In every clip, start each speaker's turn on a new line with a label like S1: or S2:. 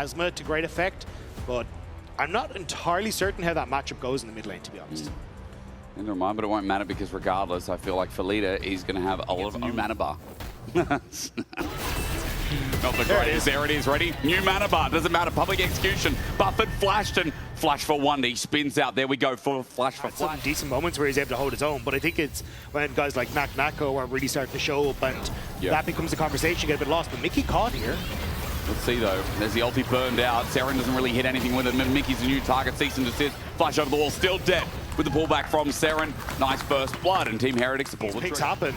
S1: Plasma to great effect, but I'm not entirely certain how that matchup goes in the mid lane, to be honest.
S2: Never mind, but it won't matter because regardless, I feel like for leader, he's going to have a lot of new mana bar. Not the greatest. There it is, ready? New mana bar, doesn't matter. Public execution, buffered, flashed, and flash for one. He spins out. There we go for flash for flash.
S1: Some decent moments where he's able to hold his own, but I think it's when guys like Nako are really starting to show up, and that becomes a conversation, get a bit lost. But Mickey caught here.
S2: Let's see though, there's the ulti burned out. Seren doesn't really hit anything with it. Mickey's a new target, cease and desist. Flash over the wall, still dead with the pullback from Seren. Nice first blood, and Team Heretics pull the
S1: picks happen.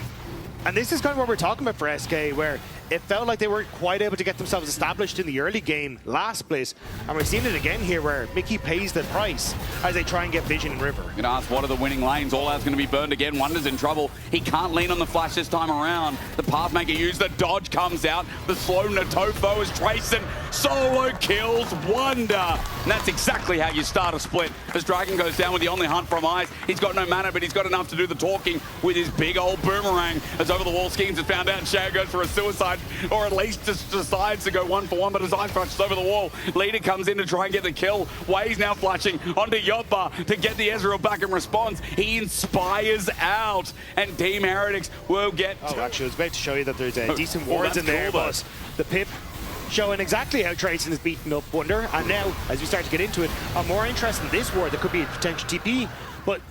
S1: And this is kind of what we're talking about for SK, where it felt like they weren't quite able to get themselves established in the early game last place. And we're seeing it again here where Mickey pays the price as they try and get Vision and River.
S2: I'm going to ask, what are the winning lanes? All out's going to be burned again. Wonder's in trouble. He can't lean on the flash this time around. The Pathmaker used the dodge, comes out. The slow Natofo is Trayson. Solo kills Wonder. And that's exactly how you start a split. As Dragon goes down with the only hunt from Ice. He's got no mana, but he's got enough to do the talking with his big old boomerang. As over the wall schemes is found out, and Shao goes for a suicide, or at least just decides to go 1-for-1, but his Ice flashes over the wall. Leader comes in to try and get the kill. Way's now flashing onto Yotba to get the Ezreal back in response. He inspires out, and Team Heretics will get...
S1: Oh, actually, I was about to show you that there's a decent wards in there, but the Pip showing exactly how Trayson is beating up Wonder. And now, as we start to get into it, I'm more interested in this ward. There could be a potential TP, but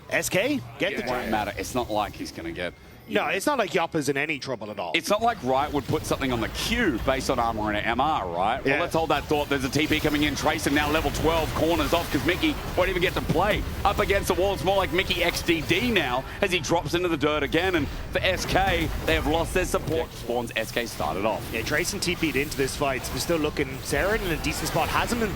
S1: SK, get the
S2: won't matter. It's not like he's going to get...
S1: No, it's not like Yoppa's in any trouble at all.
S2: It's not like Riot would put something on the queue based on armor and MR, right? Well, let's hold that thought. There's a TP coming in. Trayson now level 12, corners off because Mickey won't even get to play. Up against the wall, it's more like Mickey XDD now as he drops into the dirt again. And for SK, they have lost their support. Spawns SK started off.
S1: Yeah, Trayson TP'd into this fight. So we're still looking. Seren in a decent spot. Hasn't been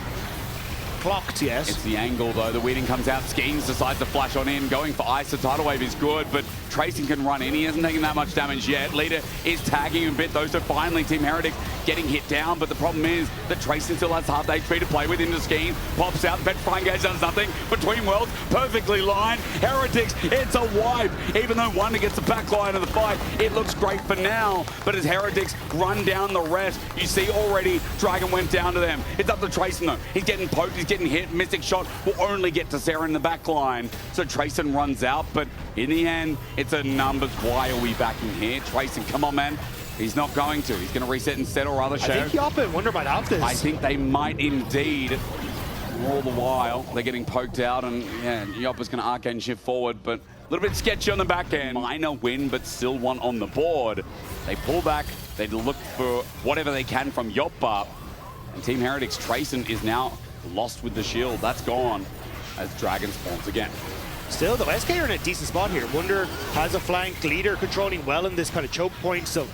S1: clocked, yes.
S2: It's the angle, though. The Weeding comes out. Skeens decides to flash on in. Going for Ice. The tidal wave is good, but Trayson can run in. He hasn't taken that much damage yet. Leader is tagging a bit, though, so finally Team Heretics getting hit down, but the problem is that Trayson still has half HP to play with into Skeens. Pops out. Petrifying Gauge does nothing. Between worlds, perfectly lined. Heretics, it's a wipe. Even though Wonder gets the back line of the fight, it looks great for now, but as Heretics run down the rest, you see already Dragon went down to them. It's up to Trayson, though. He's getting poked. He's getting hit. Mystic Shot will only get to Seren in the back line. So Trayson runs out, but in the end, it's a numbers. Why are we backing here? Trayson, come on, man. He's not going to. He's going to reset instead, or rather, Shao.
S1: I think Yoppa and Wonder might have this.
S2: I think they might indeed. All the while, they're getting poked out, and yeah, Yoppa's going to arcane shift forward, but a little bit sketchy on the back end. Minor win, but still one on the board. They pull back. They look for whatever they can from Yoppa. And Team Heretics, Trayson is now lost with the shield. That's gone as Dragon spawns again.
S1: Still, though, SK are in a decent spot here. Wonder has a flank, Leader controlling well in this kind of choke point, so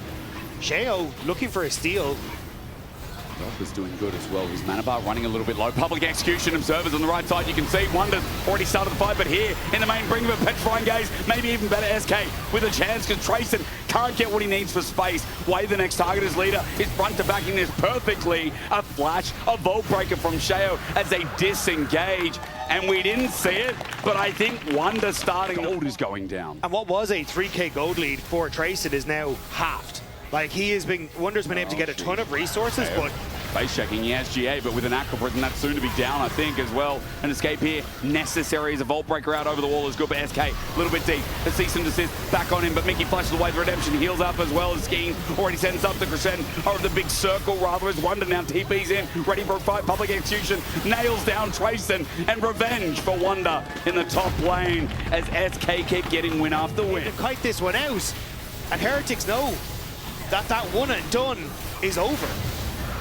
S1: Shao looking for a steal.
S2: Yoppa's doing good as well. His mana bar running a little bit low. Public execution, observers on the right side. You can see Wonder's already started the fight, but here in the main, bring of a Petrifying Gaze, maybe even better SK with a chance because Trayson can't get what he needs for space. Way the next target is Leader. His front to backing this perfectly. A flash, a Vault Breaker from Shao as they disengage. And we didn't see it, but I think Wonder starting gold is going down.
S1: And what was a 3k gold lead for Trayson is now halved. Like, Wonder's been able to get a ton of resources, but...
S2: Face checking, he has GA, but with an Aqua Prison, that's soon to be down, I think, as well. An escape here, necessary as a Vault Breaker out over the wall is good, but SK, a little bit deep. The cease and desist back on him, but Mickey flashes away the redemption, heals up as well as Skeen. Already sends up the crescent, or the big circle, rather, as Wonder now TP's in, ready for a fight, public execution, nails down Trayson, and revenge for Wonder in the top lane, as SK keep getting win after win.
S1: To kite this one out, and Heretics know that one and done is over.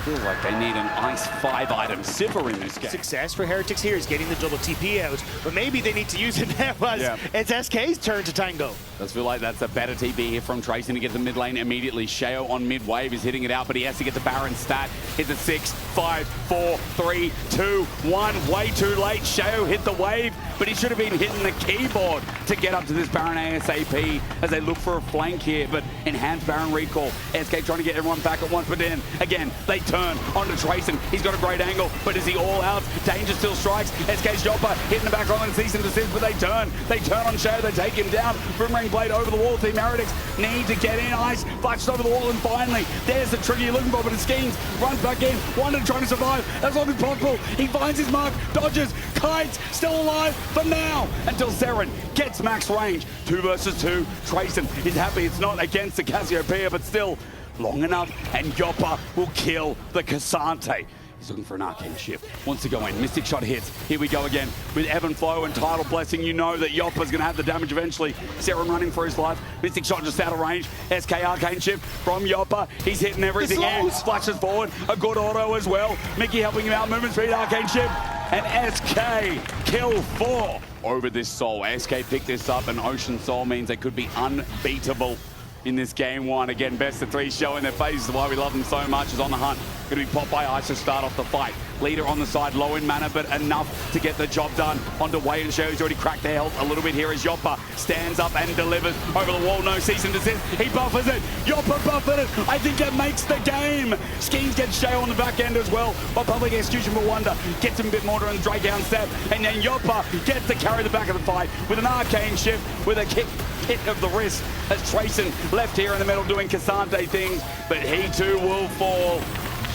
S2: Feel like they need an Ice 5-item Sipper in this game.
S1: Success for Heretics here is getting the double TP out, but maybe they need to use it now as it's SK's turn to tango.
S2: Does feel like that's a better TP here from Trayson to get the mid lane immediately. Shao on mid wave is hitting it out, but he has to get the Baron stat. Hits at 6, 5, 4, 3, 2, 1. Way too late. Shao hit the wave, but he should have been hitting the keyboard to get up to this Baron ASAP as they look for a flank here, but enhanced Baron recall. SK trying to get everyone back at once, but then again, they turn onto Trayson. He's got a great angle, but is he all out? Danger still strikes. SK's Yoppa hitting the back line and cease and desist, but they turn. They turn on Shadow, they take him down. Boomerang blade over the wall. Team Heretics need to get in. Ice flashes over the wall, and finally, there's the trigger you're looking for, but it schemes. Runs back in. W1D2 trying to survive as long as possible. He finds his mark, dodges. Kites still alive for now until Seren gets max range. 2 versus 2. Trayson is happy it's not against the Cassiopeia, but still long enough, and Yoppa will kill the Cassante. He's looking for an arcane shift. Wants to go in. Mystic shot hits. Here we go again. With Ebb and Flow and Tidal Blessing, you know that Yoppa's going to have the damage eventually. Seren running for his life. Mystic shot just out of range. SK arcane shift from Yoppa. He's hitting everything in. Splashes forward. A good auto as well. Mickey helping him out. Movement speed, arcane shift. And SK kill 4 over this Soul. SK picked this up, and Ocean Soul means they could be unbeatable in this game 1. Again, best of 3 showing their faces. Why we love them so much is on the hunt. Going to be popped by Ice to start off the fight. Leader on the side, low in mana, but enough to get the job done. Onto Way and Show. He's already cracked their health a little bit here as Yoppa stands up and delivers over the wall. No cease and desist. He buffers it. Yoppa buffered it. I think it makes the game. Schemes gets Shay on the back end as well. But public execution for W1D2 gets him a bit more to Drake down step. And then Yoppa gets to carry the back of the fight with an arcane shift with a kick hit of the wrist as Trayson left here in the middle doing Cassante things, but he too will fall.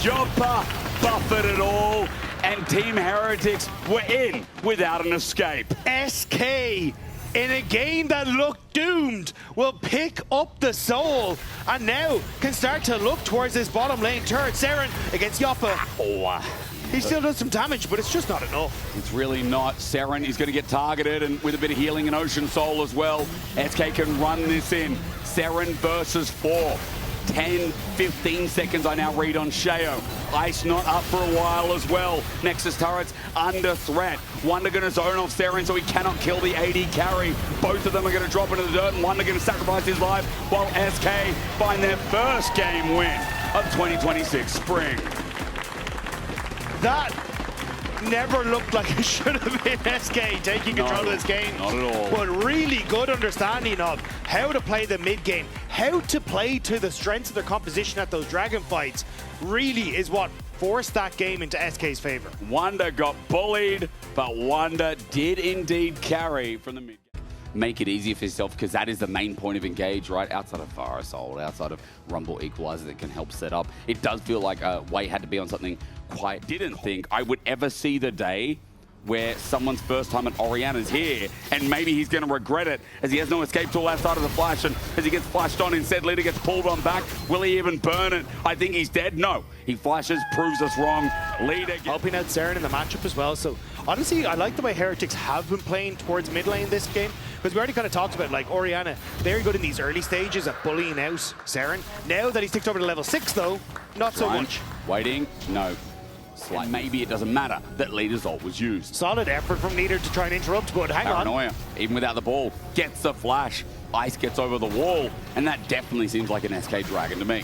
S2: Yoppa buffered it all, and Team Heretics were in without an escape.
S1: SK, in a game that looked doomed, will pick up the Soul and now can start to look towards this bottom lane turret. Seren against Yoppa. Oh, he still does some damage, but it's just not enough.
S2: It's really not. Seren is going to get targeted, and with a bit of healing in Ocean Soul as well. SK can run this in. Seren versus 4. 10, 15 seconds I now read on Shayo. Ice not up for a while as well. Nexus turrets under threat. W1D2 going to zone off Seren so he cannot kill the AD carry. Both of them are going to drop into the dirt, and W1D2 going to sacrifice his life while SK find their first game win of 2026 Spring.
S1: That never looked like it should have been SK taking control of this game.
S2: Not at all.
S1: But really good understanding of how to play the mid game, how to play to the strengths of their composition at those dragon fights, really is what forced that game into SK's favor.
S2: W1D2 got bullied, but W1D2 did indeed carry from the mid game. Make it easier for yourself, because that is the main point of Engage, right? Outside of Fire Assault, outside of Rumble Equalizer that can help set up. It does feel like Way had to be on something quiet. Didn't think I would ever see the day where someone's first time at Oriana's here, and maybe he's going to regret it as he has no escape tool outside of the flash, and as he gets flashed on, instead Leader gets pulled on back. Will he even burn it? I think he's dead. No. He flashes, proves us wrong. Leader
S1: helping out Seren in the matchup as well. So honestly, I like the way Heretics have been playing towards mid lane this game, because we already kind of talked about, like, Oriana, very good in these early stages at bullying out Seren. Now that he's ticked over to level 6 though, not so much.
S2: Waiting, no. Like maybe it doesn't matter that Leader's ult was used.
S1: Solid effort from Leader to try and interrupt, but hang
S2: Paranoia, even without the ball, gets the flash. Ice gets over the wall, and that definitely seems like an SK Dragon to me.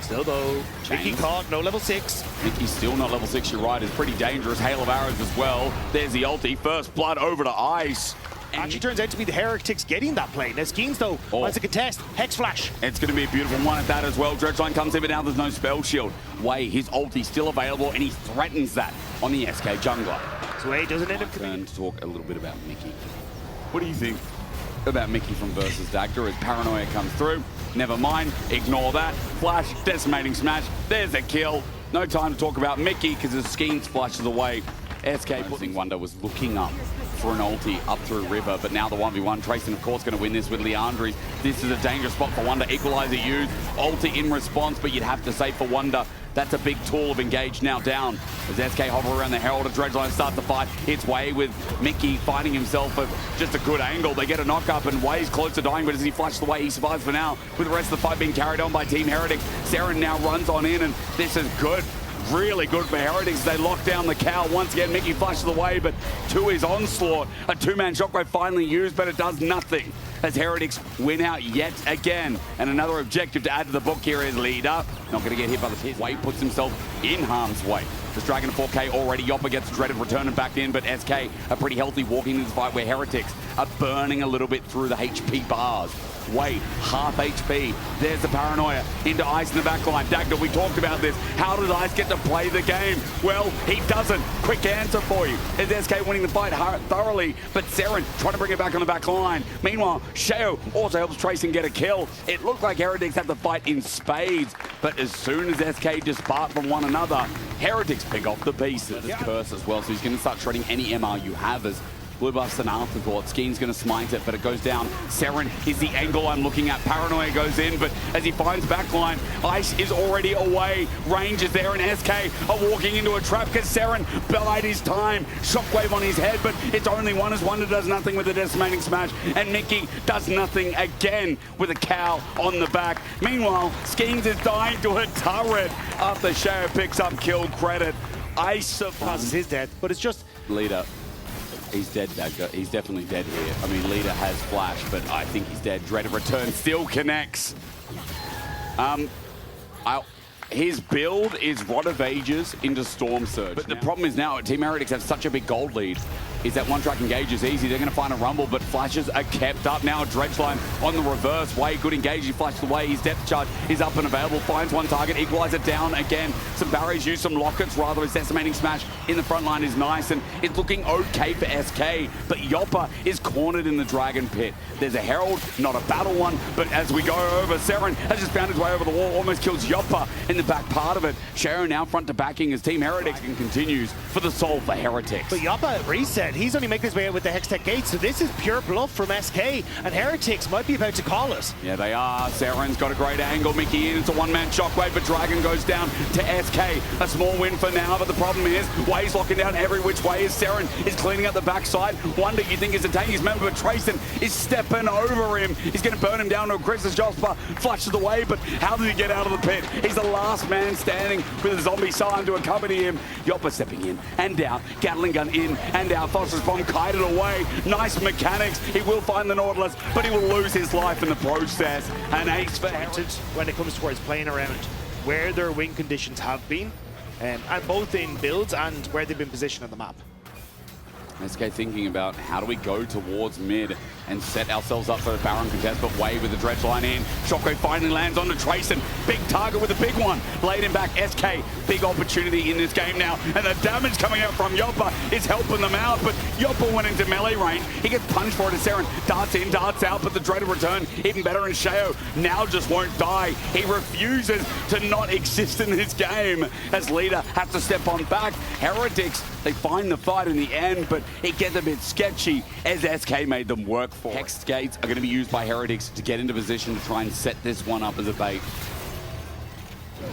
S1: Still though, Mickey caught, no level 6.
S2: Mickey's still not level 6, you're right, it's pretty dangerous. Hail of arrows as well. There's the ulti, first blood over to Ice.
S1: Actually turns out to be the Heretics getting that play. Now Skeens though wants to contest. Hex Flash.
S2: It's going to be a beautiful one at that as well. Dredgeline comes in, but now there's no spell shield. Way, his ulti's still available, and he threatens that on the SK jungler.
S1: So Way doesn't end up
S2: coming to talk a little bit about Mickey. What do you think about Mickey from versus Dagda as Paranoia comes through? Never mind, ignore that. Flash, decimating smash. There's a kill. No time to talk about Mickey because his Skeens flashes away. SK putting W1D2 was looking up for an ulti up through River, but now the 1v1. Trayson, of course, going to win this with Leandri. This is a dangerous spot for W1D2. Equalizer used, ulti in response, but you'd have to say for W1D2, that's a big tool of Engage now down. As SK hover around the Herald, of Dredgeline start the fight. It's Way with Mickey finding himself at just a good angle. They get a knock up, and Way's close to dying, but as he flashes away, he survives for now. With the rest of the fight being carried on by Team Heretics, Seren now runs on in, and this is good. Really good for Heretics. They lock down the cow. Once again, Mickey flashes away, but to his onslaught. A two-man shockwave finally used, but it does nothing. as Heretics win out yet again. And another objective to add to the book here is Leader. Not going to get hit by the pit. Wade puts himself in harm's way. This Dragon 4K already. Yoppa gets dreaded return and back in, but SK are pretty healthy walking into this fight where Heretics are burning a little bit through the HP bars. Wade, half HP. There's the paranoia into Ice in the back line. Dagda, we talked about this. How does Ice get to play the game? Well, he doesn't. Quick answer for you. Is SK winning the fight thoroughly, but Seren trying to bring it back on the back line. Meanwhile, Sheo also helps Trace and get a kill. It looked like Heretics had the fight in spades, but as soon as SK depart from one another, Heretics pick off the pieces. Yeah. Curse as well, so he's going to start shredding any MR you have as blue buff's an afterthought. Skeen's going to smite it, but it goes down. Seren is the angle I'm looking at. Paranoia goes in, but as he finds backline, Ice is already away. Range is there, and SK are walking into a trap because Seren bide his time. Shockwave on his head, but it's only one as Wonder does nothing with the decimating smash, and Mickey does nothing again with a cow on the back. Meanwhile, Skeens is dying to a turret after Sheo picks up kill credit. Ice surpasses
S1: his death, but it's just...
S2: Leader. He's dead, Dagda. He's definitely dead here. I mean, Leader has flash, but I think he's dead. Dreaded return still connects. His build is Rod of Ages into Storm Surge. But the problem is now, Team Heretics have such a big gold lead, is that one-track engage is easy. They're going to find a rumble, but flashes are kept up. Now a dredge line on the reverse. Way good engage. He flashed away. His depth charge is up and available. Finds one target. Equalizer down again. Some barriers use some lockets. Rather, his decimating smash in the front line is nice, and it's looking okay for SK. But Yoppa is cornered in the Dragon Pit. There's a Herald, not a battle one, but as we go over, Seren has just found his way over the wall. Almost kills Yoppa in the back part of it. Shero now front to backing as Team Heretics continues for the soul for Heretics.
S1: But Yoppa reset. He's only making his way out with the Hextech Gate, so this is pure bluff from SK, and Heretics might be about to call us.
S2: Yeah, they are. Seren's got a great angle. Mickey in. It's a one-man shockwave, but Dragon goes down to SK. A small win for now, but the problem is Wade's locking down every which way as Seren is cleaning up the backside. Wonder, you think, is attacking his member, but Trayson is stepping over him. He's going to burn him down to a Chris's Josper. Flushes away, but how did he get out of the pit? He's the last man standing with a zombie sign to accompany him. Yoppa stepping in and out. Gatling gun in and out. Phosphorus bomb kited away. Nice mechanics. He will find the Nautilus, but he will lose his life in the process. An ace for Heretics
S1: when it comes towards playing around where their win conditions have been, and both in builds and where they've been positioned on the map.
S2: SK thinking about how do we go towards mid and set ourselves up for the Baron contest, but Wade with the dredge line in. Shockwave finally lands on the Trayson. Big target with a big one. Laid him back. SK, big opportunity in this game now. And the damage coming out from Yoppa is helping them out, but Yoppa went into melee range. He gets punished for it as Seren darts in, darts out, but the dreaded return, even better, and Sheo now just won't die. He refuses to not exist in this game as Leader has to step on back. Heretics, they find the fight in the end, but it gets a bit sketchy as SK made them work for it. Hex gates are going to be used by Heretics to get into position to try and set this one up as a bait.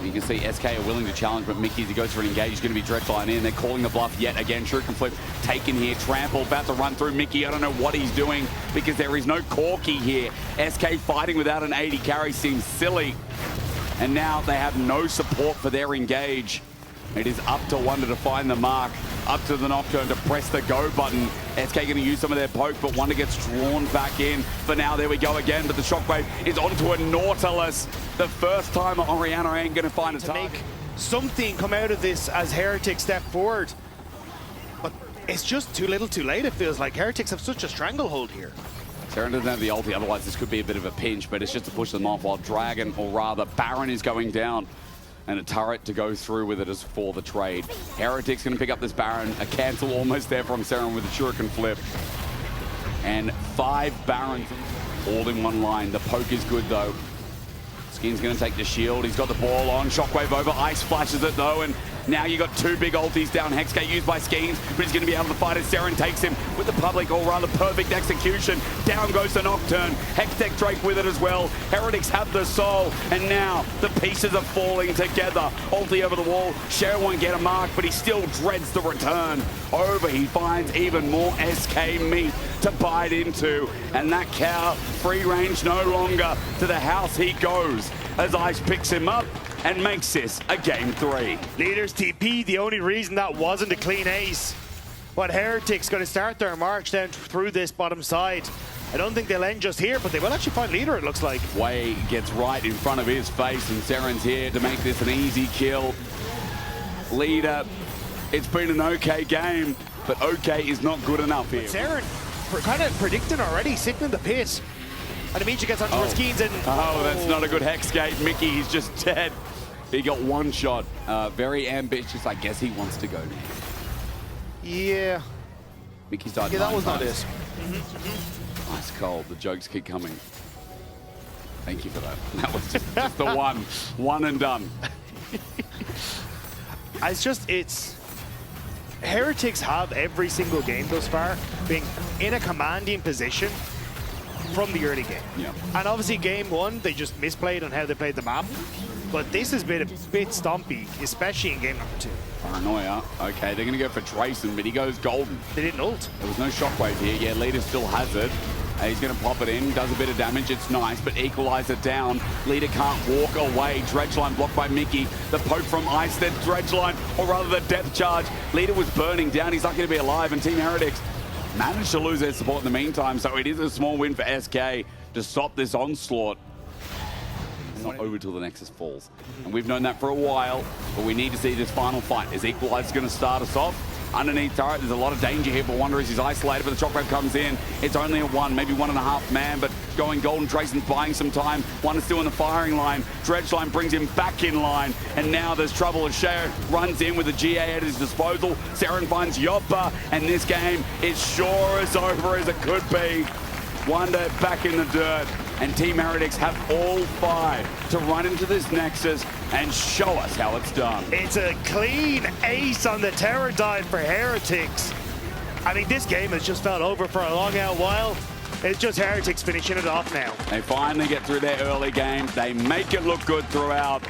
S2: You can see SK are willing to challenge, but Mickey, as he goes for an engage, is going to be direct line in. They're calling the bluff yet again. Shuriken can flip, taken here. Trample, about to run through Mickey. I don't know what he's doing because there is no Corky here. SK fighting without an 80 carry seems silly. And now they have no support for their engage. It is up to Wonder to find the mark. Up to the Nocturne to press the go button. SK going to use some of their poke, but Wonder gets drawn back in. For now, there we go again, but the Shockwave is onto a Nautilus. The first time Oriana ain't going to find a target.
S1: Make something come out of this as Heretics step forward. But it's just too little too late, it feels like. Heretics have such a stranglehold here.
S2: Seren doesn't have the ulti, otherwise this could be a bit of a pinch, but it's just to push them off while Dragon, or rather Baron, is going down. And a turret to go through with it as for the trade. Heretics going to pick up this Baron. A cancel almost there from Seren with a Shuriken flip. And 5 Barons all in one line. The poke is good though. Skin's going to take the shield. He's got the ball on. Shockwave over. Ice flashes it though. And now you got 2 big ultis down. Hexgate used by Skeens, but he's going to be able to fight as Seren takes him with the public, or rather perfect execution. Down goes the Nocturne. Hextech Drake with it as well. Heretics have the soul, and now the pieces are falling together. Ulti over the wall. Shero won't get a mark, but he still dreads the return. Over, he finds even more SK meat to bite into, and that cow, free range no longer. To the house he goes as Ice picks him up and makes this a game 3.
S1: Leaders TP, the only reason that wasn't a clean ace. But Heretics going to start their march down through this bottom side. I don't think they'll end just here, but they will actually find leader, it looks like.
S2: Way gets right in front of his face, and Seren's here to make this an easy kill. Leader, it's been an okay game, but okay is not good enough here.
S1: Seren, we're kind of predicting already, sitting in the pit. And Amici gets onto his skins and...
S2: Oh, that's not a good hexgate. Mickey, he's just dead. He got one shot. Very ambitious. I guess he wants to go now.
S1: Yeah.
S2: Mickey's died.
S1: Yeah, that was not it.
S2: Ice cold. The jokes keep coming. Thank you for that. That was just the one and done.
S1: It's Heretics have every single game thus far being in a commanding position from the early game.
S2: Yeah.
S1: And obviously game one, they just misplayed on how they played the map. But this has been a bit stompy, especially in game number 2.
S2: Paranoia. Okay, they're going to go for Trayson, but he goes golden.
S1: They didn't ult.
S2: There was no shockwave here. Yeah, Leader still has it. He's going to pop it in, does a bit of damage. It's nice, but Equalizer down. Leader can't walk away. Dredgeline blocked by Mickey. The poke from Ice, then Dredgeline, or rather the depth charge. Leader was burning down. He's not going to be alive, and Team Heretics managed to lose their support in the meantime, so it is a small win for SK to stop this onslaught. It's not over till the Nexus falls. And we've known that for a while, but we need to see this final fight. Is Equalizer going to start us off? Underneath turret, there's a lot of danger here, but Wonder is isolated, but the shockwave comes in. It's only a 1, maybe 1.5 man, but going golden. Trayson's buying some time. Wonder's still in the firing line. Dredgeline brings him back in line, and now there's trouble as Sheo runs in with a GA at his disposal. Seren finds Yoppa, and this game is sure as over as it could be. Wonder back in the dirt, and Team Heretics have all 5 to run into this Nexus and show us how it's done.
S1: It's a clean ace on the terror dive for Heretics. I mean, this game has just felt over for a long out while. It's just Heretics finishing it off now.
S2: They finally get through their early game. They make it look good throughout,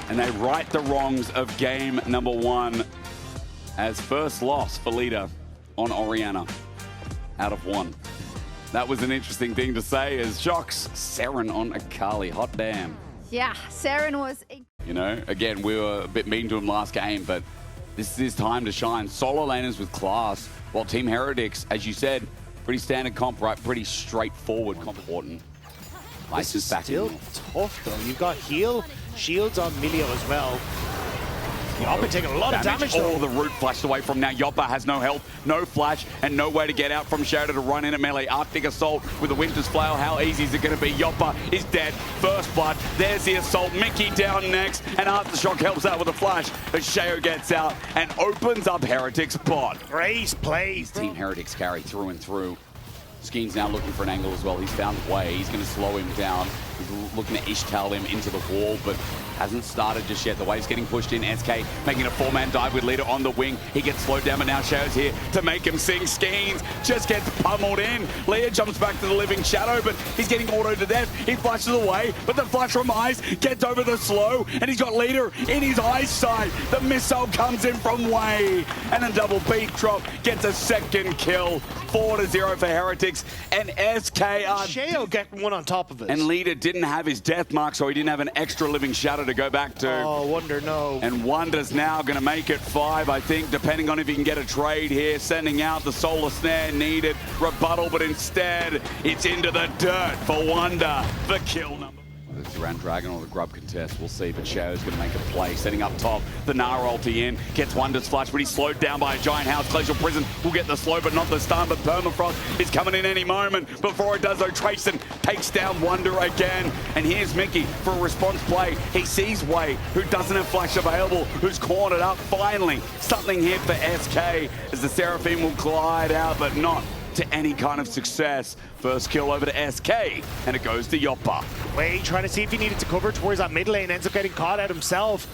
S2: and they right the wrongs of game number 1 as first loss for Leader on Oriana out of 1. That was an interesting thing to say as Shocks, Seren on Akali. Hot damn.
S3: Yeah, Seren was...
S2: You know, again, we were a bit mean to him last game, but this is his time to shine. Solo laners with class, while Team Heretics, as you said, pretty standard comp, right? Pretty straightforward comp. Important.
S1: This is still tough, though. You've got heal, shields on Milio as well. Yoppa taking a lot of damage.
S2: All the root flashed away from now. Yoppa has no health, no flash, and no way to get out from Shadow to run in at melee. Arctic Assault with the Winter's Flail. How easy is it going to be? Yoppa is dead. First blood. There's the Assault. Mickey down next, and Aftershock helps out with a flash as Shayo gets out and opens up Heretics' bot.
S1: Great plays.
S2: Team Heretics carry through and through. Skeen's now looking for an angle as well. He's found a way. He's going to slow him down. He's looking to Ishtal him into the wall, but hasn't started just yet. The wave's getting pushed in. SK making a 4-man dive with Leader on the wing. He gets slowed down, but now Shadow's here to make him sing. Skeens just gets pummeled in. Leader jumps back to the living Shadow, but he's getting autoed to death. He flashes away, but the flash from Ice gets over the slow, and he's got Leader in his eyesight. The missile comes in from Way, and a double beat drop gets a second kill. 4-0 for Heretics, and SK are...
S1: Sheo getting one on top of it.
S2: And Leader didn't have his death mark, so he didn't have an extra living Shadow to go back to.
S1: Oh, Wonder, no.
S2: And Wonder's now going to make it 5, I think, depending on if he can get a trade here. Sending out the Solar Snare needed. Rebuttal, but instead, it's into the dirt for Wonder. The kill number. It's around Dragon or the Grub contest. We'll see, but Shadow's going to make a play. Setting up top, the Nara ulti in. Gets Wonder's flash, but he's slowed down by a giant house. Glacial Prison will get the slow, but not the stun. But Permafrost is coming in any moment. Before it does, though, Trayson takes down Wonder again. And here's Mickey for a response play. He sees Way, who doesn't have flash available, who's cornered up. Finally, something here for SK as the Seraphim will glide out, but not to any kind of success. First kill over to SK, and it goes to Yoppa.
S1: Way trying to see if he needed to cover towards that mid lane, ends up getting caught out himself.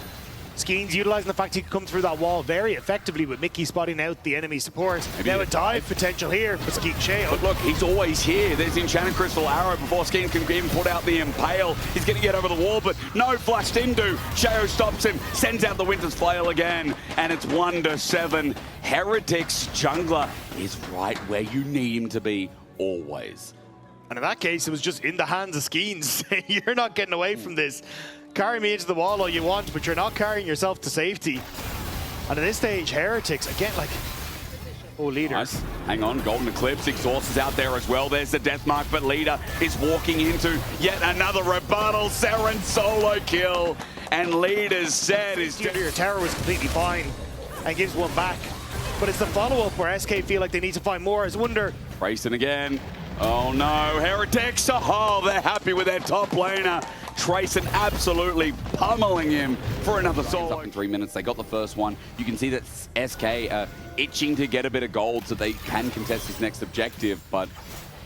S1: Skeens utilizing the fact he could come through that wall very effectively with Mickey spotting out the enemy support.
S2: Maybe
S1: now a dive potential here for Sheo.
S2: But look, he's always here. There's Enchanted Crystal Arrow before Skeens can even put out the Impale. He's going to get over the wall, but no flashed into. Sheo stops him, sends out the Winter's Flail again, and it's 1-7. Heretics jungler is right where you need him to be always.
S1: And in that case, it was just in the hands of Skeens. You're not getting away from this. Carry me into the wall all you want, but you're not carrying yourself to safety. And at this stage, Heretics, again, like, Oh, Leader.
S2: Nice. Hang on, Golden Eclipse, Exhaust is out there as well. There's the death mark, but Leader is walking into yet another rebuttal. Seren solo kill, and Leader's set is...
S1: Your tower was completely fine and gives one back. But it's the follow-up where SK feel like they need to find more. As Wonder.
S2: Racing again. Oh no, Heretics. Oh, they're happy with their top laner. Trayson absolutely pummeling him for another solo. Up in 3 minutes, they got the first one. You can see that SK are itching to get a bit of gold so they can contest this next objective, but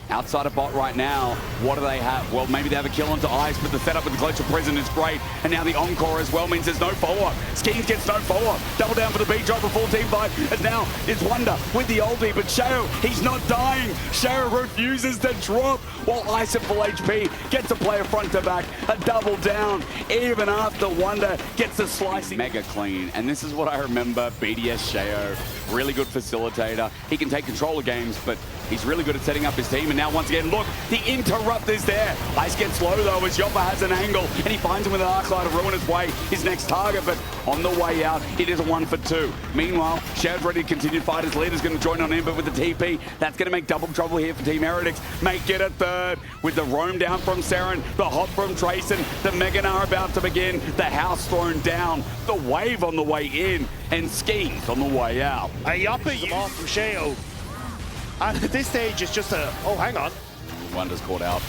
S2: outside of bot right now, what do they have? Well, maybe they have a kill onto Ice, but the setup with the Glacial Prison is great. And now the Encore as well means there's no follow-up. Skeens gets no follow-up. Double down for the beat drop, a full team fight. And now it's Wonder with the ulti, but Shao, he's not dying. Shao refuses to drop while Ice at full HP gets a player front to back. A double down, even after Wonder gets the slicing. Mega clean, and this is what I remember BDS Shao. Really good facilitator. He can take control of games, but he's really good at setting up his team. And now once again, look, the interrupt is there. Ice gets low though as Yoppa has an angle, and he finds him with an Arclight to ruin his way, his next target, but on the way out, it is a 1 for 2. Meanwhile, Shao's ready to continue to fight. His leader's going to join on in, but with the TP, that's going to make double trouble here for Team Heretics. Make it a third with the roam down from Seren, the hop from Trayson, the Meganar about to begin, the house thrown down, the wave on the way in, and Skeens on the way out.
S1: A Yoppa used off from Shao. And at this stage, it's just a, oh, hang on.
S2: Wonder's caught out.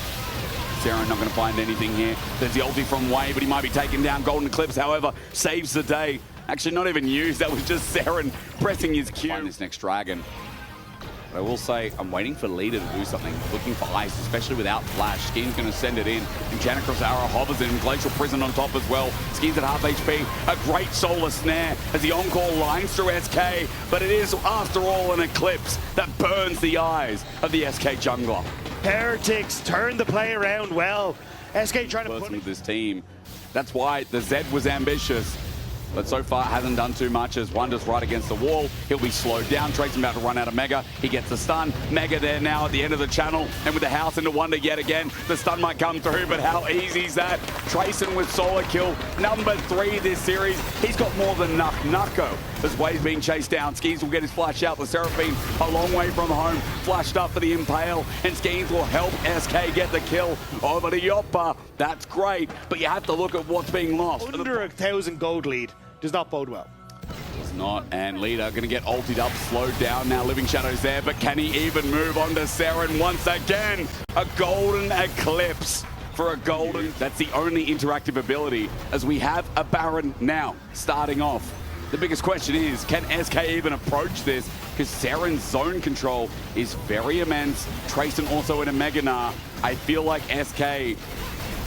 S2: Seren not going to find anything here. There's the ulti from Wei, but he might be taking down Golden Eclipse, however, saves the day. Actually, not even used. That was just Seren pressing his Q. Find this next dragon. But I will say, I'm waiting for Leader to do something. Looking for Ice, especially without Flash. Skeen's going to send it in. And Janacross Arrow hovers in. Glacial Prison on top as well. Skeen's at half HP. A great solar snare as the Encore lines through SK. But it is, after all, an Eclipse that burns the eyes of the SK jungler.
S1: Heretics turn the play around well. SK trying to put
S2: with this team. That's why the Zed was ambitious. But so far hasn't done too much as Wonder's right against the wall. He'll be slowed down. Trayson about to run out of Mega. He gets the stun. Mega there now at the end of the channel. And with the house into Wonder yet again, the stun might come through, but how easy is that? Trayson with solo kill. Number 3 this series. He's got more than enough. Nucko as Wave's being chased down. Skeens will get his flash out. The Seraphine a long way from home. Flashed up for the Impale. And Skeens will help SK get the kill over to Yoppa. That's great, but you have to look at what's being lost.
S1: Under 1,000 gold lead does not bode well.
S2: Does not, and Leader going to get ulted up, slowed down now. Living Shadow's there, but can he even move on to Seren once again? A Golden Eclipse for a Golden. That's the only interactive ability, as we have a Baron now starting off. The biggest question is, can SK even approach this? Because Seren's zone control is very immense. Trayson also in a Meganar. I feel like SK,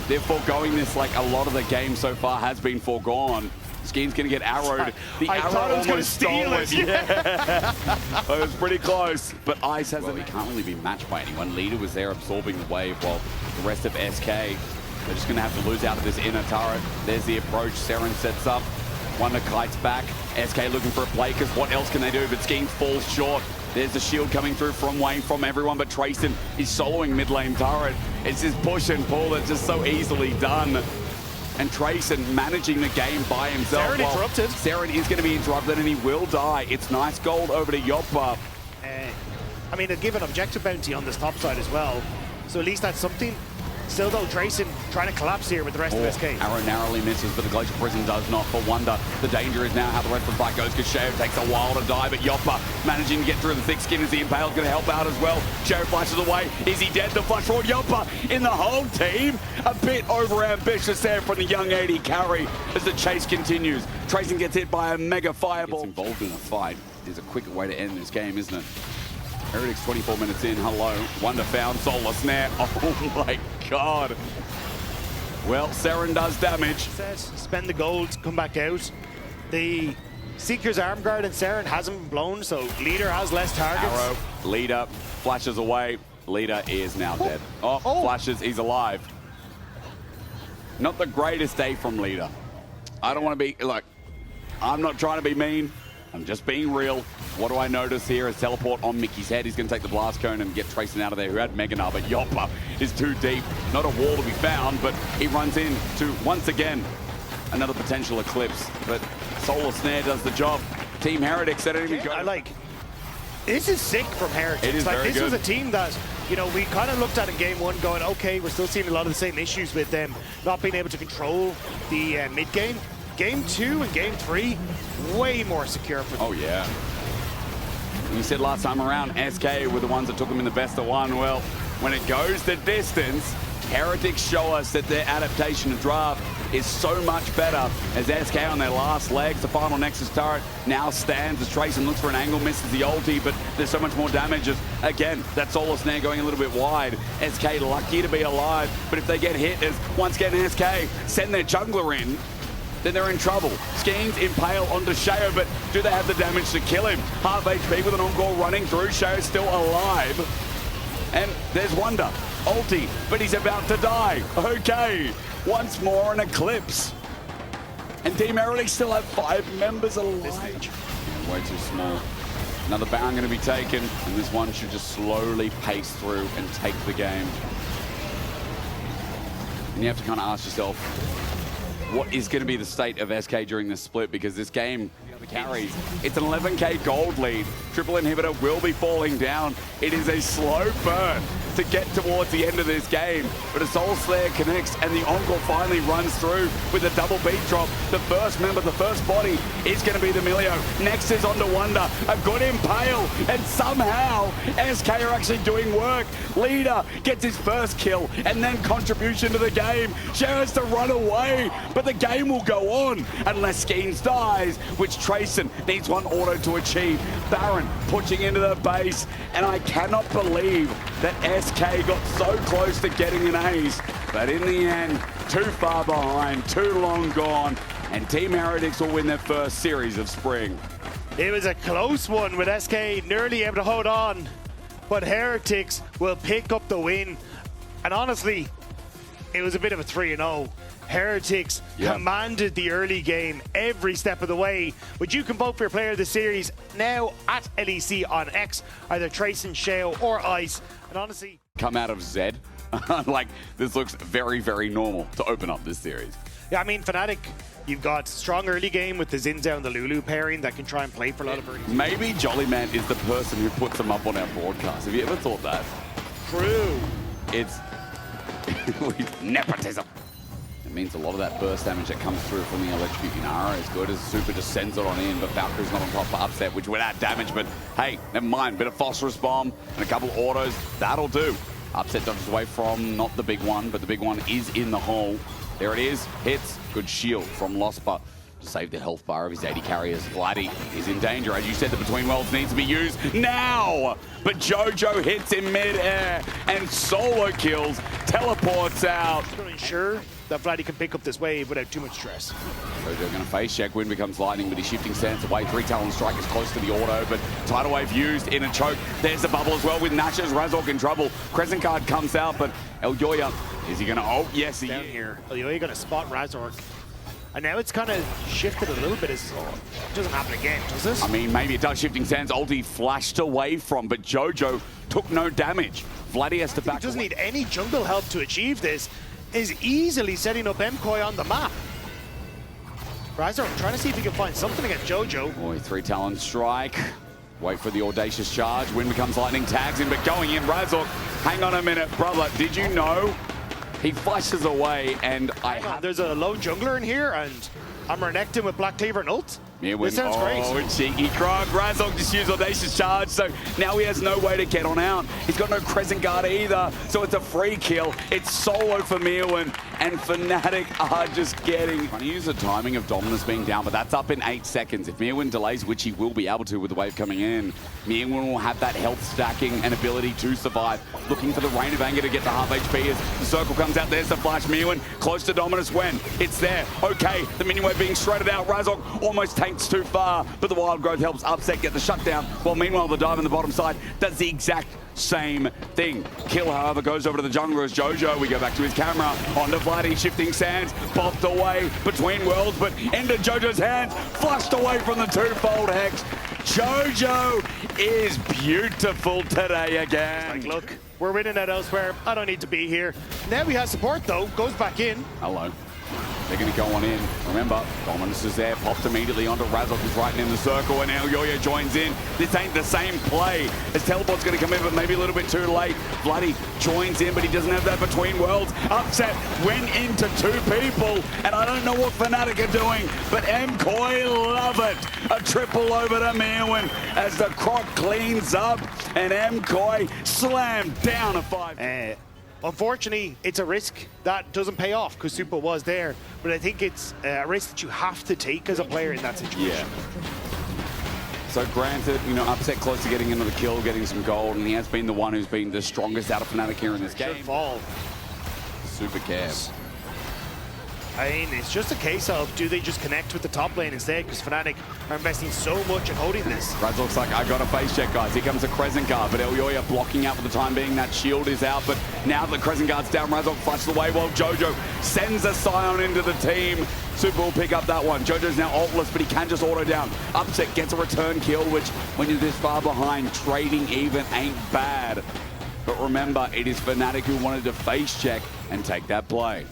S2: they're foregoing this like a lot of the game so far has been foregone. Skeen's going to get arrowed. The
S1: I
S2: arrow
S1: thought it was
S2: almost
S1: steal it.
S2: Yeah. It was pretty close, but Ice has he can't really be matched by anyone. Leader was there absorbing the wave while the rest of SK, they're just going to have to lose out of this inner turret. There's the approach. Seren sets up. Wonder kites back. SK looking for a play, because what else can they do? But Skeens falls short. There's the shield coming through from Wayne, from everyone, but Trayson is soloing mid lane turret. It's this push and pull that's just so easily done. And Trayson managing the game by himself.
S1: Seren interrupted.
S2: Seren is going to be interrupted and he will die. It's nice gold over to Yoppa.
S1: I mean, they've given objective bounty on this top side as well. So at least that's something. Still though, Trayson trying to collapse here with the rest of SK.
S2: Arrow narrowly misses, but the Glacial Prison does not for Wonder. The danger is now how the rest of the fight goes, because Shao takes a while to die, but Yoppa managing to get through the thick skin as the Impale's going to help out as well. Shao flashes away. Is he dead? The flash forward. Yoppa in the whole team. A bit over-ambitious there from the young 80 carry as the chase continues. Trayson gets hit by a mega fireball. Gets involved in a fight is a quicker way to end this game, isn't it? Heretics 24 minutes in. Hello. Wonder found. Solar snare. Oh my god. Well, Seren does damage.
S1: Spend the gold, come back out. The Seeker's arm guard and Seren hasn't been blown, so Leader has less targets.
S2: Arrow. Leader flashes away. Leader is now dead. Oh, flashes. He's alive. Not the greatest day from Leader. I don't want to be, like, I'm not trying to be mean. I'm just being real. What do I notice here is teleport on Mickey's head. He's going to take the blast cone and get Trayson out of there, who had Meganar, but Yoppa is too deep. Not a wall to be found, but he runs into, once again, another potential Eclipse. But Solar Snare does the job. Team Heretics, they don't even go.
S1: This is sick from Heritage.
S2: It is
S1: like,
S2: very
S1: this
S2: good.
S1: was a team that, you know, we kind of looked at in game one going, okay, we're still seeing a lot of the same issues with them not being able to control the mid game. Game 2 and game 3, way more secure for them.
S2: Oh, yeah. We said last time around, SK were the ones that took them in the best of one. Well, when it goes the distance, Heretics show us that their adaptation to draft is so much better as SK on their last legs. The final Nexus turret now stands as Trayson looks for an angle, misses the ulti, but there's so much more damage as, again, that Solar Snare going a little bit wide. SK lucky to be alive, but if they get hit as once again SK send their jungler in, then they're in trouble. Skeens impale onto Shayo, but do they have the damage to kill him? Half HP with an encore running through. Shayo's still alive. And there's Wonder. Ulti, but he's about to die. Okay, once more an Eclipse. And Team Heretics still have 5 members alive. Way too small. Another Baron going to be taken, and this one should just slowly pace through and take the game. And you have to kind of ask yourself, what is going to be the state of SK during this split? Because this game carries. It's an 11k gold lead. Triple inhibitor will be falling down. It is a slow burn to get towards the end of this game. But a Soul Slayer connects and the Encore finally runs through with a double beat drop. The first member, the first body is going to be the Milio. Next is onto Wonder. A good impale. And somehow SK are actually doing work. Leader gets his first kill and then contribution to the game. Cher has to run away, but the game will go on unless Skeens dies, which Trayson needs one auto to achieve. Baron pushing into the base, and I cannot believe that SK got so close to getting an ace, but in the end, too far behind, too long gone, and Team Heretics will win their first series of spring.
S1: It was a close one with SK nearly able to hold on, but Heretics will pick up the win. And honestly, it was a bit of a 3-0. Heretics commanded the early game every step of the way. But you can vote for your player of the series now at LEC on X, either Trayson, Shao, or Ice. And honestly,
S2: come out of Zed. Like, this looks very, very normal to open up this series.
S1: Yeah, I mean, Fnatic, you've got strong early game with the Zinzao and the Lulu pairing that can try and play for a lot of birdies.
S2: Maybe Jollyman is the person who puts them up on our broadcast. Have you ever thought that?
S1: True.
S2: It's nepotism. It means a lot of that burst damage that comes through from the electrocuting arrow is good as Super just sends it on in, but Valkyrie's not on top for upset, which would add damage, but hey, never mind. Bit of phosphorus bomb and a couple of autos, that'll do. Upset dodges away from not the big one, but the big one is in the hole. There it is, hits, good shield from Lospa to save the health bar of his 80 carriers. Vladdy is in danger. As you said, the Between Worlds needs to be used now, but Jojo hits in mid-air and solo kills, teleports out.
S1: Just to ensure that Vladdy can pick up this wave without too much stress.
S2: Jojo going to face check. Wind becomes lightning, but he's shifting stance away. 3 Talon Strike is close to the auto, but Tidal Wave used in a choke. There's the bubble as well with Nash's Razork in trouble. Crescent card comes out, but Elyoya, is he going to? Oh, yes, he is.
S1: Here. Elyoya going to spot Razork. And now it's kind of shifted a little bit. It doesn't happen again, does this?
S2: I mean, maybe it does. Shifting sands. Ulti flashed away from, but Jojo took no damage. Vladdy has to back.
S1: He doesn't need any jungle help to achieve this. Is easily setting up MKOI on the map. Razor trying to see if he can find something against Jojo.
S2: Boy, 3 Talon Strike. Wait for the audacious charge. Wind becomes lightning, tags him, but going in. Razork, hang on a minute, brother. Did you know? He flashes away, and
S1: there's a lone jungler in here, and I'm renecting with Black Cleaver and ult.
S2: Yeah,
S1: this sounds great.
S2: Oh, cheeky Krog. Razork just used audacious charge, so now he has no way to get on out. He's got no Crescent Guard either, so it's a free kill. It's solo for Mirwin, and Fnatic are just getting... Trying to use the timing of Dominus being down, but that's up in 8 seconds. If Mirwin delays, which he will be able to with the wave coming in, Mirwin will have that health stacking and ability to survive. Looking for the Rain of Anger to get the half HP as the circle comes out. There's the flash. Mirwin close to Dominus when it's there. Okay, the minion wave being shredded out. Razork almost tanks too far, but the Wild Growth helps Upset get the shutdown, while meanwhile the dive on the bottom side does the exact same thing. Kill, however, goes over to the jungler as Jojo. We go back to his camera. Onto Vladdy, shifting sands, popped away between worlds, but into Jojo's hands, flushed away from the twofold hex. Jojo is beautiful today again.
S1: Like, look, we're winning it elsewhere. I don't need to be here. Now he has support, though. Goes back in.
S2: Hello. They're going to go on in. Remember, Dominus is there, popped immediately onto Razok, who's right in the circle, and now Yo-Yo joins in. This ain't the same play as Teleport's going to come in, but maybe a little bit too late. Vladdy joins in, but he doesn't have that between worlds. Upset went into 2 people, and I don't know what Fnatic are doing, but MKoi love it. A triple over to Mirwin as the Croc cleans up, and MKoi slammed down a 5.
S1: Unfortunately, it's a risk that doesn't pay off because Super was there, but I think it's a risk that you have to take as a player in that situation.
S2: Yeah. So granted, you know, Upset close to getting into the kill, getting some gold, and he has been the one who's been the strongest out of Fnatic here in this game.
S1: Fall.
S2: Super cares.
S1: I mean, it's just a case of do they just connect with the top lane instead, because Fnatic are investing so much in holding this.
S2: Raz looks like I got a face check, guys. Here comes the Crescent Guard, but Elyoya blocking out for the time being. That shield is out, but now the Crescent Guard's down. Razok flushes away while Jojo sends a Scion into the team. Super will pick up that one. Jojo's now ultless, but he can just auto down. Upset gets a return kill, which when you're this far behind, trading even ain't bad. But remember, it is Fnatic who wanted to face check and take that play.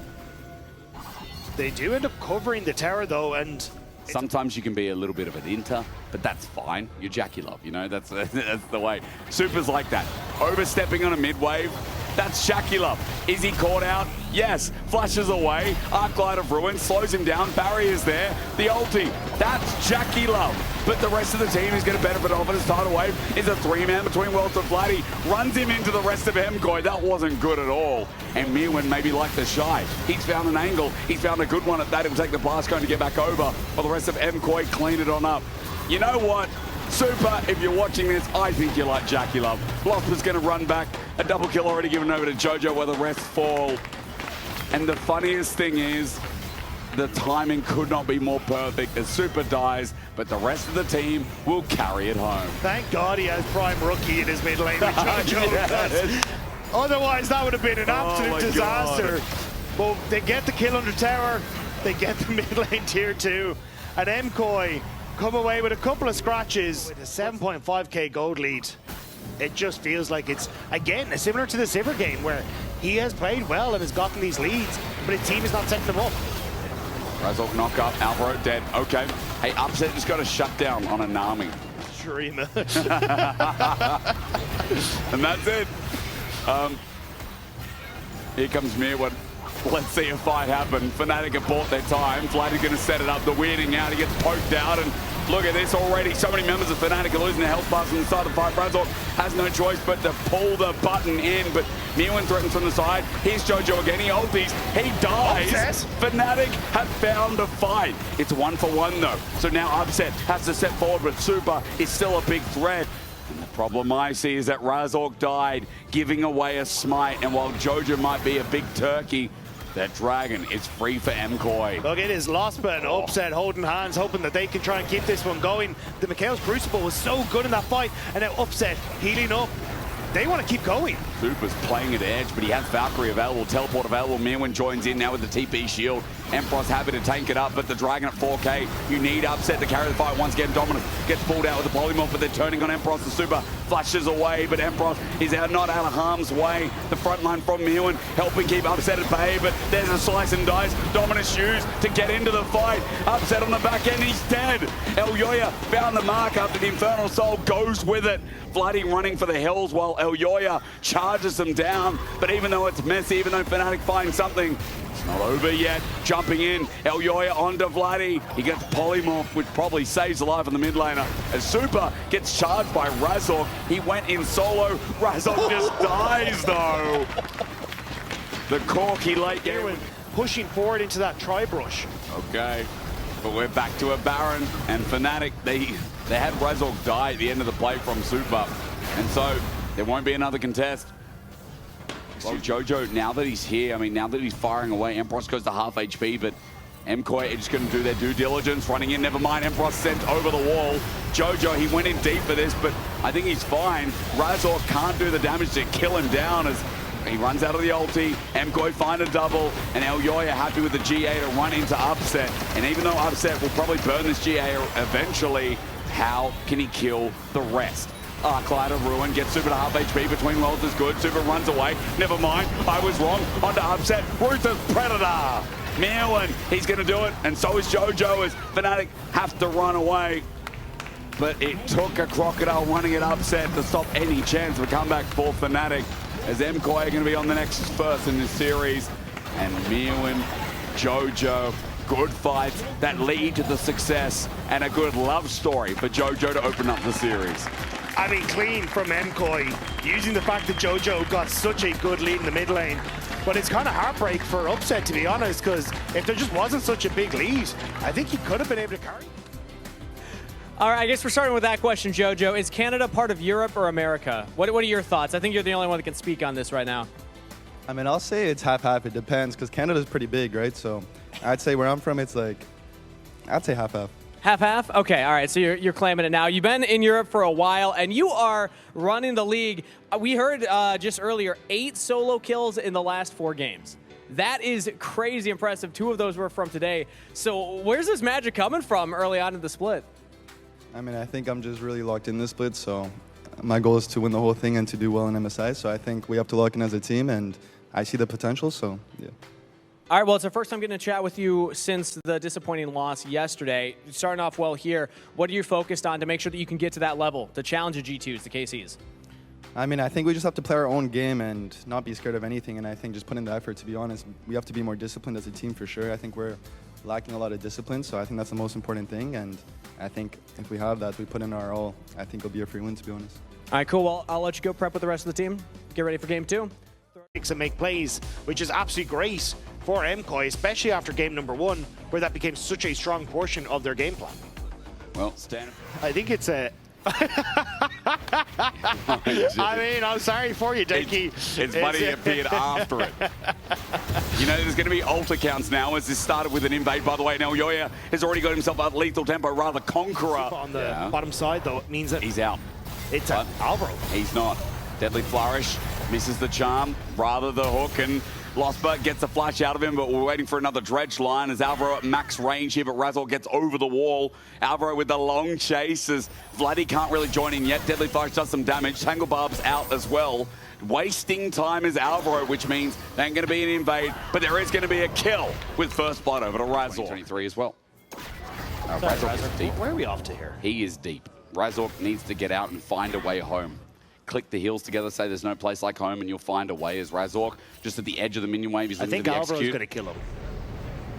S1: They do end up covering the tower, though, and
S2: sometimes you can be a little bit of an inter, but that's fine. You're Jackie Love, you know, that's the way. Super's like that. Overstepping on a mid-wave, that's Jackie Love. Is he caught out? Yes. Flashes away. Arc Light of Ruin slows him down. Barrier's there. The ulti. That's Jackie Love. But the rest of the team is going to benefit off of his tidal wave. Is a 3-man between Worlds of Vladdy. Runs him into the rest of MKoi. That wasn't good at all. And Mirwin maybe like the shy. He's found an angle. He's found a good one at that. He'll take the blast cone to get back over. While the rest of MKoi clean it on up. You know what? Super, if you're watching this, I think you like Jackie Love. Loftus going to run back. A double kill already given over to Jojo where the rest fall. And the funniest thing is, the timing could not be more perfect as Super dies, but the rest of the team will carry it home.
S1: Thank God he has Prime Rookie in his mid lane with Jojo. Yes. Otherwise, that would have been an absolute disaster. God. Well, they get the kill under tower, they get the mid lane tier 2, and MKoi come away with a couple of scratches with a 7.5k gold lead. It just feels like it's, again, similar to the Sivir game where he has played well and has gotten these leads, but his team is not setting them up.
S2: Razok knock up, Alvaro dead. Okay. Hey, Upset just got a shutdown on a Nami.
S1: Dreamer.
S2: And that's it. Here comes Mirwin. Let's see a fight happen. Fnatic have bought their time. Vladdy's going to set it up. The weirding out. He gets poked out. And look at this already. So many members of Fnatic are losing their health bars on the side of the fight. Razok has no choice but to pull the button in. But Mirwin threatens from the side. Here's Jojo again. He ultis. He dies. Fnatic have found a fight. It's 1-for-1 though. So now Upset has to step forward, but Super is still a big threat. And the problem I see is that Razok died, giving away a smite. And while Jojo might be a big turkey, that dragon is free for MKoi.
S1: Look, it is lost, but Upset holding hands, hoping that they can try and keep this one going. The Mikhail's Crucible was so good in that fight, and now Upset healing up. They want to keep going.
S2: Super's playing at edge, but he has Valkyrie available, Teleport available. Mirwin joins in now with the TP shield. Emperor's happy to tank it up, but the Dragon at 4k. You need Upset to carry the fight once again. Dominus gets pulled out with the polymorph, but they're turning on Emperor. The Super flashes away, but Emperor is not out of harm's way. The front line from Mirwin helping keep Upset at bay, but there's a slice and dice. Dominus used to get into the fight. Upset on the back end, he's dead. Elyoya found the mark after the Infernal Soul goes with it. Vladdy running for the hills while Elyoya charges them down. But even though it's messy, even though Fnatic finds something, it's not over yet. Jumping in, Elyoya onto Vladdy. He gets polymorph, which probably saves the life of the mid laner. As Super gets charged by Razok. He went in solo. Razok just dies though. The corky late game.
S1: Pushing forward into that tri-brush.
S2: Okay, but we're back to a Baron. And Fnatic, they had Razok die at the end of the play from Super. And so there won't be another contest. Well, Jojo, now that he's here, I mean, now that he's firing away, Empress goes to half HP, but MKoi are just going to do their due diligence, running in, never mind, Empress sent over the wall. Jojo, he went in deep for this, but I think he's fine. Razor can't do the damage to kill him down as he runs out of the ulti. MKoi find a double, and Elyoya happy with the GA to run into Upset. And even though Upset will probably burn this GA eventually, how can he kill the rest? Arc Light of Ruin gets Super to half HP between worlds is good. Super runs away. Never mind, I was wrong. Onto Upset. Ruthless Predator. Meowin, he's going to do it, and so is JoJo as Fnatic have to run away. But it took a Crocodile running it upset to stop any chance of a comeback for Fnatic, as MKOI are going to be on the next first in this series. And Meowin, JoJo, good fights that lead to the success, and a good love story for JoJo to open up the series.
S1: I mean, clean from MKOI, using the fact that JoJo got such a good lead in the mid lane. But it's kind of heartbreak for upset, to be honest, because if there just wasn't such a big lead, I think he could have been able to carry.
S3: All right, I guess we're starting with that question, JoJo. Is Canada part of Europe or America? What are your thoughts? I think you're the only one that can speak on this right now.
S4: I mean, I'll say it's half-half. It depends, because Canada's pretty big, right? So I'd say where I'm from, it's like, I'd say half-half.
S3: Half-half? Okay, all right, so you're claiming it now. You've been in Europe for a while, and you are running the league. We heard just earlier, 8 solo kills in the last 4 games. That is crazy impressive. 2 of those were from today. So where's this magic coming from early on in the split?
S4: I mean, I think I'm just really locked in this split, so my goal is to win the whole thing and to do well in MSI, so I think we have to lock in as a team, and I see the potential, so yeah.
S3: All right, well, it's our first time getting a chat with you since the disappointing loss yesterday. Starting off well here, what are you focused on to make sure that you can get to that level, to challenge the G2s, the KCs?
S4: I mean, I think we just have to play our own game and not be scared of anything, and I think just put in the effort, to be honest. We have to be more disciplined as a team for sure. I think we're lacking a lot of discipline, so I think that's the most important thing, and I think if we have that, we put in our all, I think it'll be a free win, to be honest.
S3: All right, cool. Well, I'll let you go prep with the rest of the team. Get ready for game 2.
S1: And make plays, which is absolutely great for MKOI, especially after game number 1, where that became such a strong portion of their game plan.
S2: Well, Stan.
S1: I think it's a... I mean, I'm sorry for you, Denki.
S2: It's funny you appeared after it. You know, there's going to be ult accounts now, as this started with an invade. By the way, now Yoya has already got himself a lethal tempo, rather Conqueror.
S1: On the bottom side, though, it means that
S2: he's out.
S1: It's Alvaro.
S2: He's not. Deadly Flourish misses the charm, rather the hook, and Lostbert gets a flash out of him, but we're waiting for another dredge line as Alvaro at max range here, but Razor gets over the wall. Alvaro with the long chase as Vladdy can't really join in yet. Deadly Flourish does some damage. Tangle Barb's out as well. Wasting time is Alvaro, which means there ain't going to be an invade, but there is going to be a kill with first blood over to Razor. 23 as well. Razor is deep.
S1: Where are we off to here?
S2: He is deep. Razor needs to get out and find a way home. Click the heels together, say there's no place like home, and you'll find a way as Razork, just at the edge of the minion wave, he's looking to the execute.
S1: I think Alvaro's going to kill him.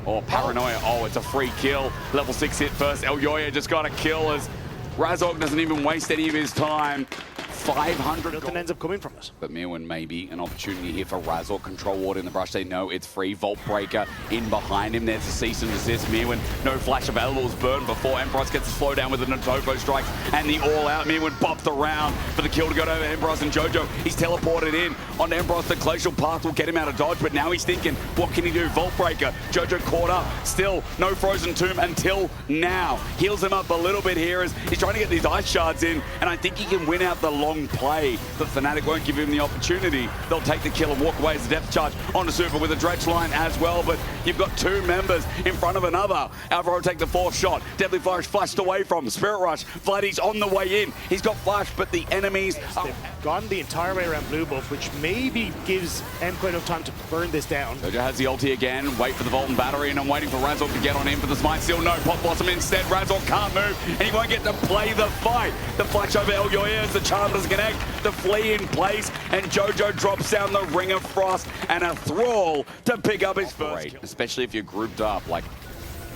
S2: Oh, Paranoia. Oh, it's a free kill. Level 6 hit first. Elyoya just got a kill as Razork doesn't even waste any of his time. 500
S1: Nothing ends up coming from it.
S2: But Meowin may be an opportunity here for Razor. Control ward in the brush. They know it's free. Vault Breaker in behind him. There's a cease and desist. Meowin, no flash available, is burned before Empress gets a slow down with the Notoko strikes and the all-out. Meowin pops the round for the kill to go over Empress and JoJo. He's teleported in on Empress. The glacial path will get him out of dodge, but now he's thinking, what can he do? Vault Breaker. JoJo caught up. Still no frozen tomb until now. Heals him up a little bit here as he's trying to get these ice shards in, and I think he can win out the long play, but Fnatic won't give him the opportunity. They'll take the kill and walk away as the depth charge onto Super with a dredge line as well, but you've got 2 members in front of another. Alvaro take the 4th shot. Deadly Flourish flashed away from Spirit Rush. Vladdy's on the way in. He's got flash, but the enemies
S1: They've gone the entire way around blue buff, which maybe gives MKOI enough time to burn this down.
S2: JoJo has the ulti again. Wait for the Volt and Battery, and I'm waiting for Razor to get on in for the smite. Still no Pop Blossom instead. Razor can't move, and he won't get to play the fight. The flash over Elyoya as the charm doesn't connect. The flea in place, and JoJo drops down the Ring of Frost and a Thrall to pick up his first kill. Especially if you're grouped up. Like,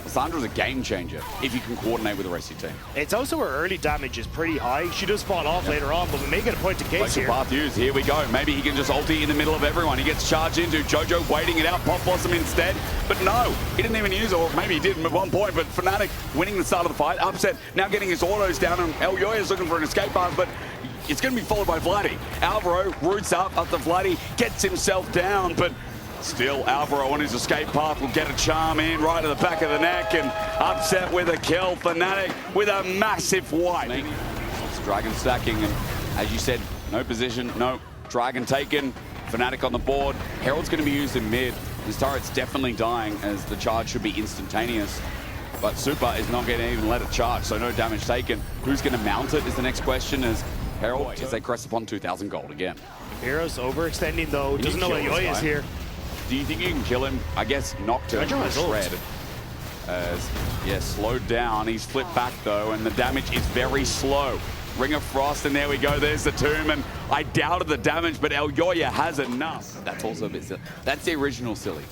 S2: Lissandra's a game changer if you can coordinate with the rest of your team.
S1: It's also her early damage is pretty high. She does fall off later on, but we may get a point to case here.
S2: Path used. Here we go. Maybe he can just ulti in the middle of everyone. He gets charged into JoJo waiting it out. Pop Blossom instead. But no, he didn't even use it, or maybe he did at one point, but Fnatic winning the start of the fight. Upset, now getting his autos down, and Elyoya's looking for an escape path, but it's going to be followed by Vladdy. Alvaro roots up after Vladdy gets himself down, but still Alvaro on his escape path will get a charm in right to the back of the neck, and Upset with a kill. Fnatic with a massive wipe. It's Dragon stacking, and as you said, no position, no Dragon taken. Fnatic on the board. Herald's going to be used in mid. This turret's definitely dying as the charge should be instantaneous. But Super is not going to even let it charge, so no damage taken. Who's going to mount it is the next question, as Herald, as they crest upon 2,000 gold again.
S1: Heroes overextending though, doesn't know Elyoya is here.
S2: Do you think you can kill him? I guess Nocturne
S1: Jojo has ult.
S2: shred. Yeah, slowed down. He's flipped back though, and the damage is very slow. Ring of Frost, and there we go. There's the tomb, and I doubted the damage, but Elyoya has enough. That's also a bit silly. That's the original silly.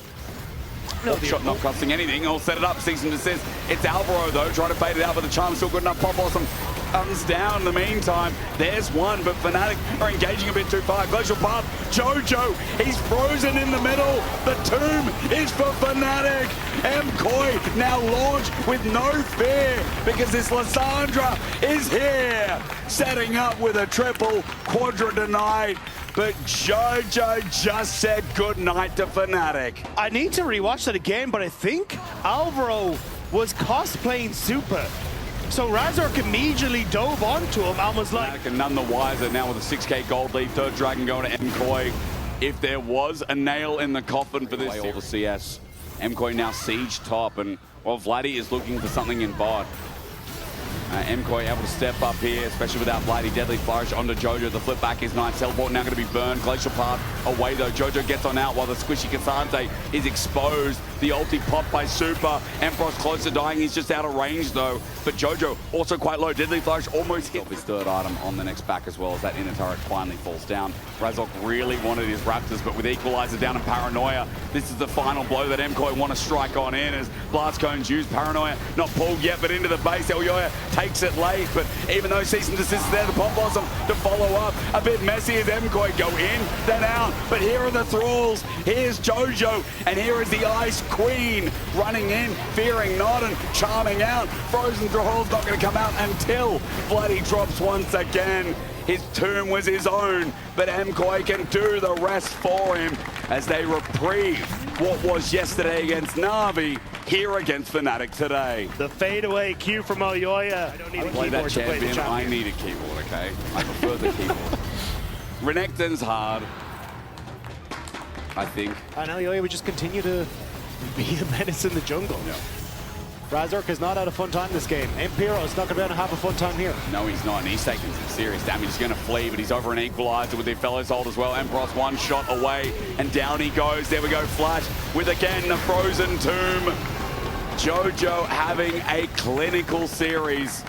S2: No, shot not costing anything. I'll set it up. Cease and desist. It's Alvaro though, trying to fade it out, but the charm's still good enough. Pop Blossom comes down in the meantime. There's one, but Fnatic are engaging a bit too far. Glacial Path, Jojo, he's frozen in the middle. The tomb is for Fnatic. MKoi now launched with no fear because this Lissandra is here. Setting up with a triple, Quadra denied. But Jojo just said goodnight to Fnatic.
S1: I need to rewatch that again, but I think Alvaro was cosplaying Super. So Razork immediately dove onto him and was like...
S2: Fnatic are none the wiser now with a 6k gold lead. Third Dragon going to MKoi. If there was a nail in the coffin for this, all the CS. MKoi now siege top, and well, Vladdy is looking for something in bot. MKoi able to step up here, especially without Vladdy. Deadly Flourish onto Jojo. The flip back is nice. Teleport now going to be burned. Glacial Path away though. Jojo gets on out while the squishy Cassante is exposed. The ulti popped by Super. Emperor's close to dying. He's just out of range though. But Jojo also quite low. Deadly Flourish almost hit his third item on the next back as well as that inner turret finally falls down. Razork really wanted his Raptors, but with Equalizer down and Paranoia, this is the final blow that MKoi want to strike on in as Blast Cone's used. Paranoia not pulled yet, but into the base. Elyoya takes it late, but even though Cease and Desist is there, the Pop Blossom to follow up. A bit messy as MKoi go in, then out. But here are the Thralls. Here's Jojo, and here is the Ice Queen running in, fearing not, and charming out. Frozen Thrall's not going to come out until Vladdy drops once again. His tomb was his own, but MKoi can do the rest for him as they reprieve what was yesterday against Na'Vi, here against Fnatic today.
S1: The fadeaway cue from Elyoya. I don't need a keyboard to play the champion.
S2: I need a keyboard, okay? I prefer the keyboard. Renekton's hard, I think.
S1: And Elyoya would just continue to be a menace in the jungle.
S2: No.
S1: Razork has not had a fun time this game. Impero's not going to be able to have a fun time here.
S2: No, he's not, and he's taking some serious damage. He's going to flee, but he's over an Equalizer with their Fellows hold as well. Emperor's one shot away, and down he goes. There we go, Flash with again the Frozen Tomb. Jojo having a clinical series,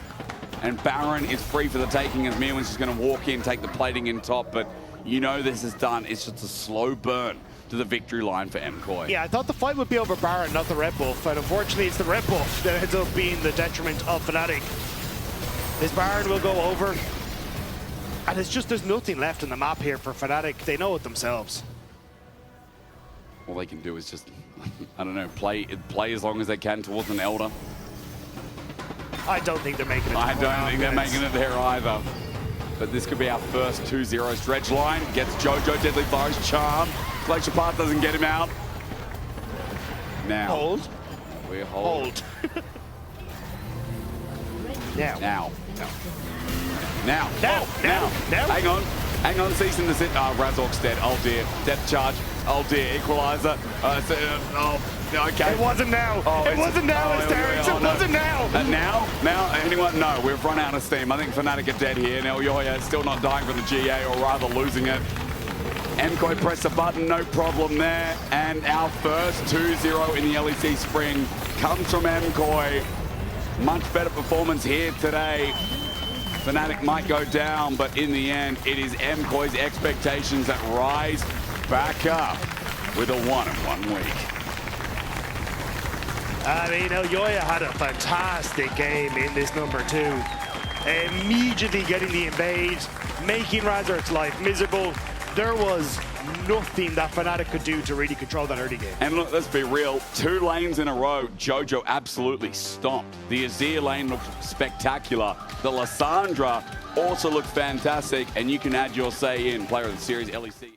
S2: and Baron is free for the taking as Mirwin's just going to walk in, take the plating in top, but you know this is done. It's just a slow burn to the victory line for MKoi.
S1: Yeah, I thought the fight would be over Baron, not the red buff, and unfortunately it's the red buff that ends up being the detriment of Fnatic. This Baron will go over, and it's just there's nothing left in the map here for Fnatic. They know it themselves.
S2: All they can do is just, I don't know, play as long as they can towards an Elder.
S1: I don't think they're making it.
S2: I don't think they're making it there either. But this could be our first 2-0 stretch line. Gets Jojo, Deadly Flourish, Charm. Glacial Path doesn't get him out. Now.
S1: Hold.
S2: We hold.
S1: Now.
S2: Now. Hang on, Cease and Desist. Razork's dead. Oh dear. Death charge. Oh dear. Equalizer. Okay.
S1: It wasn't now. It wasn't now, Hysterics. It wasn't now.
S2: Now? Anyone? No, we've run out of steam. I think Fnatic are dead here. Now Elyoya is still not dying from the GA, or rather losing it. MKoi press a button, no problem there. And our first 2-0 in the LEC Spring comes from MKoi. Much better performance here today. Fnatic might go down, but in the end, it is MKOI's expectations that rise back up with a 1-in-1 week.
S1: I mean, Elyoya had a fantastic game in this number 2. Immediately getting the invade, making Razork's life miserable. There was nothing that Fnatic could do to really control that early game.
S2: And look, let's be real, 2 lanes in a row, Jojo absolutely stomped. The Azir lane looked spectacular. The Lissandra also looked fantastic, and you can add your say in Player of the Series, LEC.